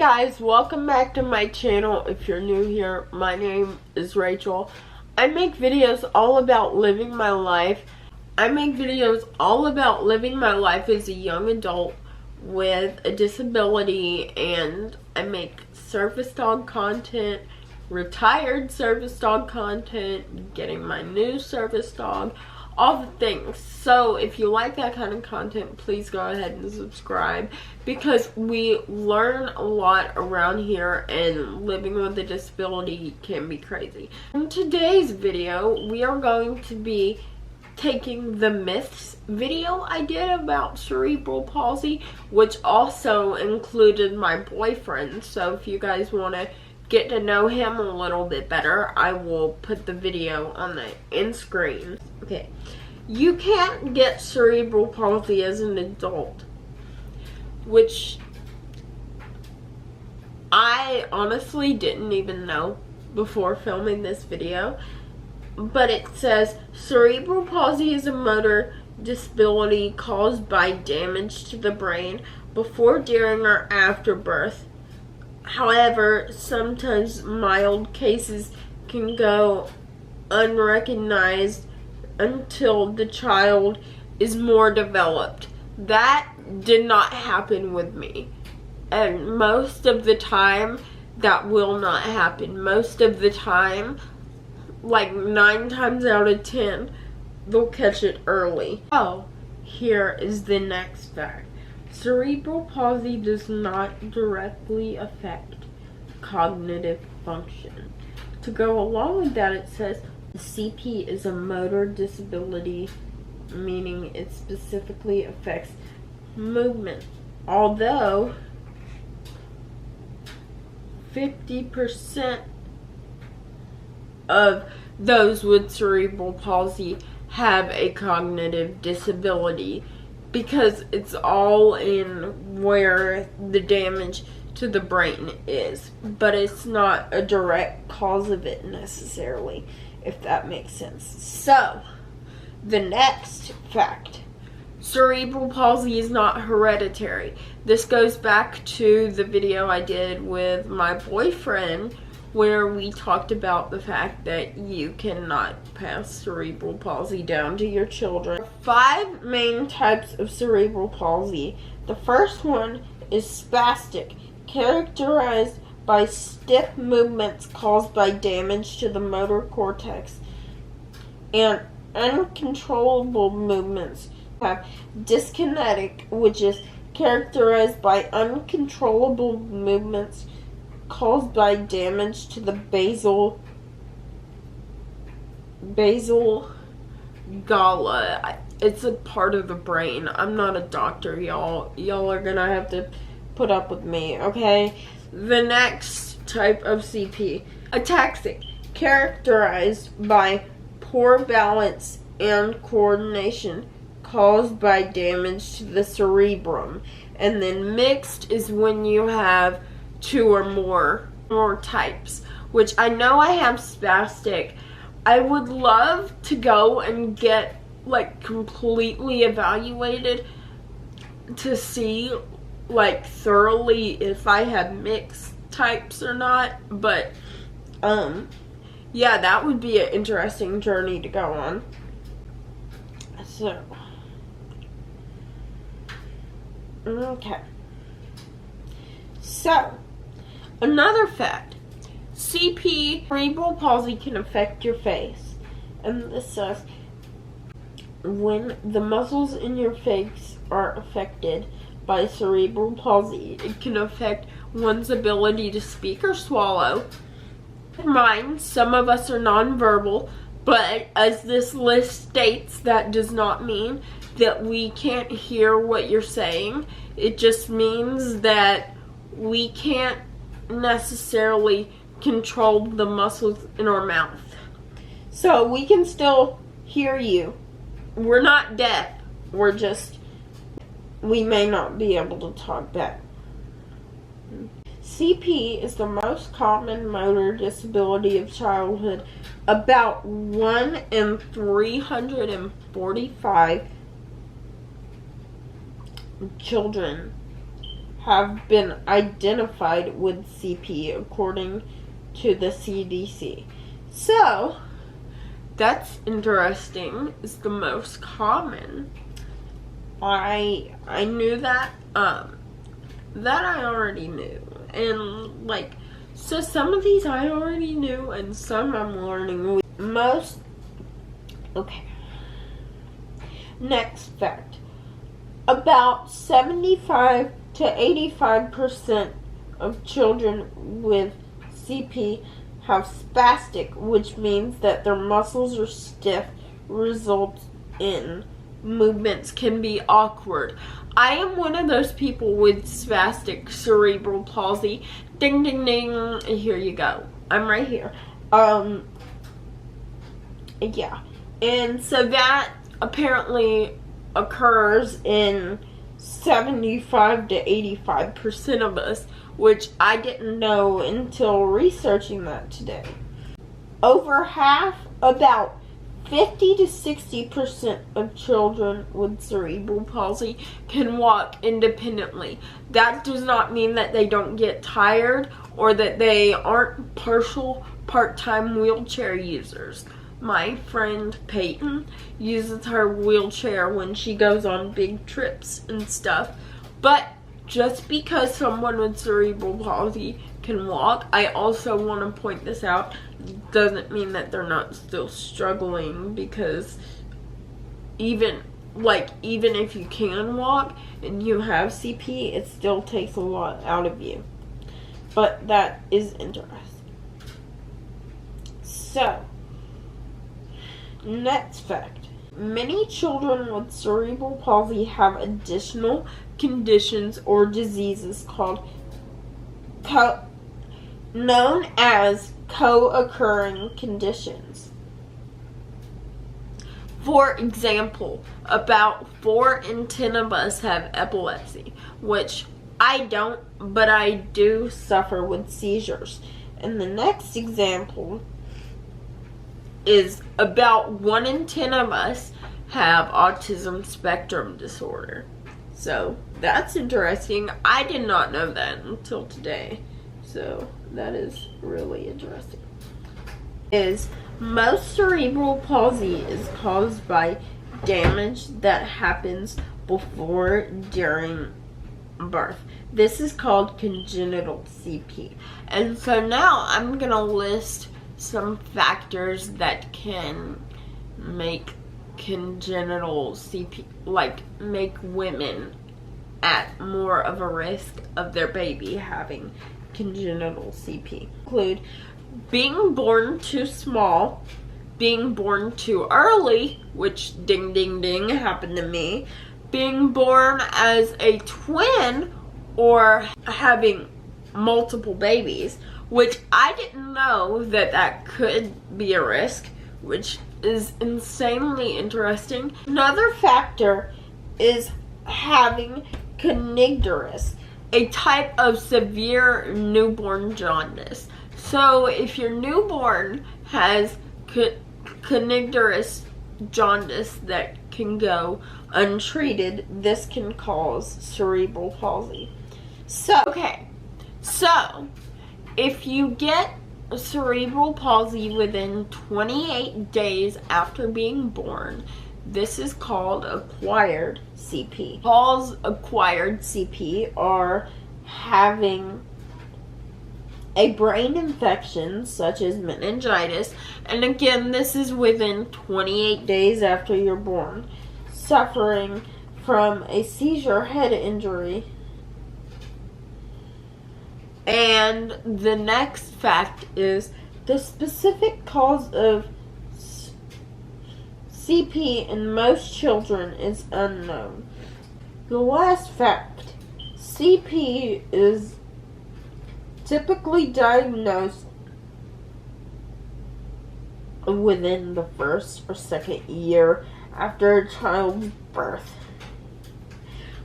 Guys, welcome back to my channel. If you're new here, my name is Rachel. I make videos all about living my life. I make videos all about living my life as a young adult with a disability, and I make service dog content, retired service dog content, getting my new service dog, all the things. So if you like that kind of content, please go ahead and subscribe, because we learn a lot around here, and living with a disability can be crazy. In today's video, we are going to be taking the myths video I did about cerebral palsy, which also included my boyfriend. So if you guys want to get to know him a little bit better, I will put the video on the end screen. Okay, you can't get cerebral palsy as an adult, which I honestly didn't even know before filming this video. But it says cerebral palsy is a motor disability caused by damage to the brain before, during, or after birth. However, sometimes mild cases can go unrecognized until the child is more developed. That did not happen with me. And most of the time, that will not happen. Most of the time, like 9 times out of 10, they'll catch it early. Oh, here is the next fact. Cerebral palsy does not directly affect cognitive function. To go along with that, it says CP is a motor disability, meaning it specifically affects movement. Although 50% of those with cerebral palsy have a cognitive disability, because it's all in where the damage to the brain is, but it's not a direct cause of it necessarily, if that makes sense. So, the next fact: cerebral palsy is not hereditary. This goes back to the video I did with my boyfriend, where we talked about the fact that you cannot pass cerebral palsy down to your children. 5 main types of cerebral palsy. The first one is spastic, characterized by stiff movements caused by damage to the motor cortex, and uncontrollable movements. Have dyskinetic, which is characterized by uncontrollable movements caused by damage to the basal ganglia. It's a part of the brain. I'm not a doctor, y'all. Y'all are gonna have to put up with me, okay? The next type of CP, ataxic, characterized by poor balance and coordination caused by damage to the cerebrum. And then mixed is when you have 2 or more types, which I know I have spastic. I would love to go and get like completely evaluated to see like thoroughly if I have mixed types or not, but yeah, that would be an interesting journey to go on. So okay, so another fact: CP, cerebral palsy, can affect your face. And this says, when the muscles in your face are affected by cerebral palsy, it can affect one's ability to speak or swallow. Keep in mind, some of us are nonverbal, but as this list states, that does not mean that we can't hear what you're saying. It just means that we can't necessarily control the muscles in our mouth. So we can still hear you. We're not deaf. We may not be able to talk back. CP is the most common motor disability of childhood. About 1 in 345 children have been identified with CP, according to the CDC. So, that's interesting. It's the most common. I knew that. That I already knew. And, like, so some of these I already knew, and some I'm learning. Most. Okay. Next fact. About 75 to 85% of children with CP have spastic, which means that their muscles are stiff, results in movements can be awkward. I am one of those people with spastic cerebral palsy. Ding, ding, ding. Here you go. I'm right here. Yeah. And so that apparently occurs in 75 to 85% of us, which I didn't know until researching that today. Over half, about 50 to 60% of children with cerebral palsy can walk independently. That does not mean that they don't get tired or that they aren't partial, part-time wheelchair users. My friend Peyton uses her wheelchair when she goes on big trips and stuff. But just because someone with cerebral palsy can walk, I also want to point this out, doesn't mean that they're not still struggling, because even if you can walk and you have CP, it still takes a lot out of you. But that is interesting. So, next fact. Many children with cerebral palsy have additional conditions or diseases called known as co-occurring conditions. For example, about 4 in 10 of us have epilepsy, which I don't, but I do suffer with seizures. And the next example is about 1 in 10 of us have autism spectrum disorder. So that's interesting. I did not know that until today. So that is really interesting. Most cerebral palsy is caused by damage that happens before, during birth. This is called congenital CP. And so now I'm going to list some factors that can make congenital CP, like make women at more of a risk of their baby having congenital CP. Include being born too small, being born too early, which ding ding ding happened to me, being born as a twin, or having multiple babies, which I didn't know that could be a risk, which is insanely interesting. Another factor is having conigerus, a type of severe newborn jaundice. So if your newborn has conigerus jaundice that can go untreated, this can cause cerebral palsy. So if you get cerebral palsy within 28 days after being born, this is called acquired CP. Cause acquired CP are having a brain infection such as meningitis, and again this is within 28 days after you're born, suffering from a seizure head injury. And the next fact is the specific cause of CP in most children is unknown. The last fact, CP is typically diagnosed within the first or second year after a child's birth.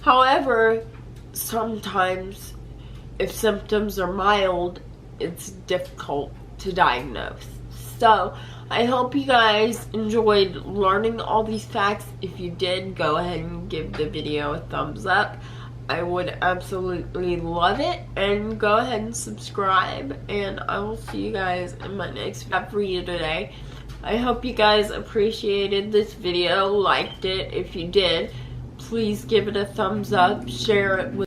However, sometimes if symptoms are mild, it's difficult to diagnose. So, I hope you guys enjoyed learning all these facts. If you did, go ahead and give the video a thumbs up. I would absolutely love it. And go ahead and subscribe, and I will see you guys in my next video for you today. I hope you guys appreciated this video, liked it. If you did, please give it a thumbs up, share it with